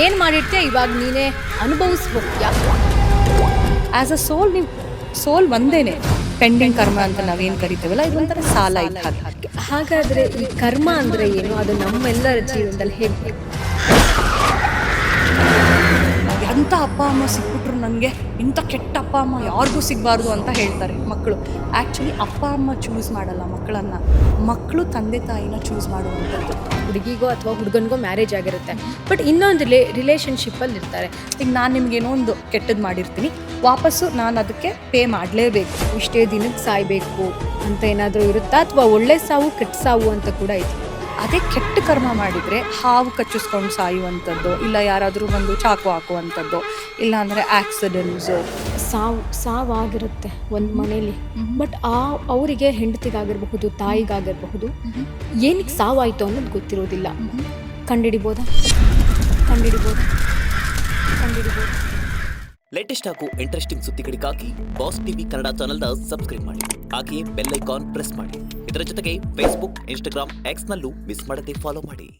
ಏನು ಮಾಡಿರ್ತೀಯ ಇವಾಗ ನೀನೇ ಅನುಭವಿಸಿ ಹೋಗ್ತೀಯಾ. ಆ್ಯಸ್ ಅ ಸೋಲ್ ನೀವು ಸೋಲ್ ಒಂದೇನೆ. ಪೆಂಡಿಂಗ್ ಕರ್ಮ ಅಂತ ನಾವೇನು ಕರಿತೀವಲ್ಲ, ಇದೊಂಥರ ಸಾಲ ಇದ್ದ ಹಾಗೆ. ಹಾಗಾದರೆ ಈ ಕರ್ಮ ಅಂದರೆ ಏನು? ಅದು ನಮ್ಮೆಲ್ಲರ ಜೀವನದಲ್ಲಿ ಹೇಗೆ? ಎಂಥ ಅಪ್ಪ ಅಮ್ಮ ಸಿಕ್ಬಿಟ್ರು ನನಗೆ, ಇಂಥ ಕೆಟ್ಟ ಅಪ್ಪ ಅಮ್ಮ ಯಾರಿಗೂ ಸಿಗಬಾರ್ದು ಅಂತ ಹೇಳ್ತಾರೆ ಮಕ್ಕಳು. ಆ್ಯಕ್ಚುಲಿ ಅಪ್ಪ ಅಮ್ಮ ಚೂಸ್ ಮಾಡಲ್ಲ ಮಕ್ಕಳನ್ನು, ಮಕ್ಕಳು ತಂದೆ ತಾಯಿನ ಚೂಸ್ ಮಾಡುವಂಥದ್ದು. ಹುಡುಗಿಗೋ ಅಥವಾ ಹುಡುಗನಿಗೋ ಮ್ಯಾರೇಜ್ ಆಗಿರುತ್ತೆ, ಬಟ್ ಇನ್ನೊಂದು ರಿಲೇಷನ್ಶಿಪ್ಪಲ್ಲಿ ಇರ್ತಾರೆ. ಈಗ ನಾನು ನಿಮ್ಗೇನೋ ಒಂದು ಕೆಟ್ಟದ್ದು ಮಾಡಿರ್ತೀನಿ, ವಾಪಸ್ಸು ನಾನು ಅದಕ್ಕೆ ಪೇ ಮಾಡಲೇಬೇಕು. ಇಷ್ಟೇ ದಿನಕ್ಕೆ ಸಾಯಬೇಕು ಅಂತ ಏನಾದರೂ ಇರುತ್ತಾ, ಅಥವಾ ಒಳ್ಳೆ ಸಾವು ಕೆಟ್ಟ ಸಾವು ಅಂತ ಕೂಡ ಇದೆ? ಅದೇ ಕೆಟ್ಟ ಕರ್ಮ ಮಾಡಿದರೆ ಹಾವು ಕಚ್ಚಿಸ್ಕೊಂಡು ಸಾಯುವಂಥದ್ದು, ಇಲ್ಲ ಯಾರಾದರೂ ಒಂದು ಚಾಕು ಹಾಕುವಂಥದ್ದು, ಇಲ್ಲ ಅಂದರೆ ಆಕ್ಸಿಡೆಂಟ್ಸು. ಸಾವಾಗಿರುತ್ತೆ ಒಂದು ಮನೇಲಿ, ಬಟ್ ಅವರಿಗೆ ಹೆಂಡತಿಗಾಗಿರಬಹುದು, ತಾಯಿಗಾಗಿರಬಹುದು, ಏನಕ್ಕೆ ಸಾವಾಯಿತು ಅನ್ನೋದು ಗೊತ್ತಿರೋದಿಲ್ಲ. ಕಂಡಿಡಿಬೋದಾ? ಲೇಟೆಸ್ಟ್ ಹಾಗೂ ಇಂಟ್ರೆಸ್ಟಿಂಗ್ ಸುದ್ದಿಗಳಿಗಾಗಿ ಬಾಸ್ ಟಿವಿ ಕನ್ನಡ ಚಾನೆಲ್ನ ಸಬ್ಸ್ಕ್ರೈಬ್ ಮಾಡಿ. ಹಾಗೆಯೇ ಬೆಲ್ ಐಕಾನ್ ಪ್ರೆಸ್ ಮಾಡಿ. ಇದರ ಜೊತೆಗೆ ಫೇಸ್ಬುಕ್, ಇನ್ಸ್ಟಾಗ್ರಾಮ್, ಎಕ್ಸ್ನಲ್ಲೂ ಮಿಸ್ ಮಾಡದೆ ಫಾಲೋ ಮಾಡಿ.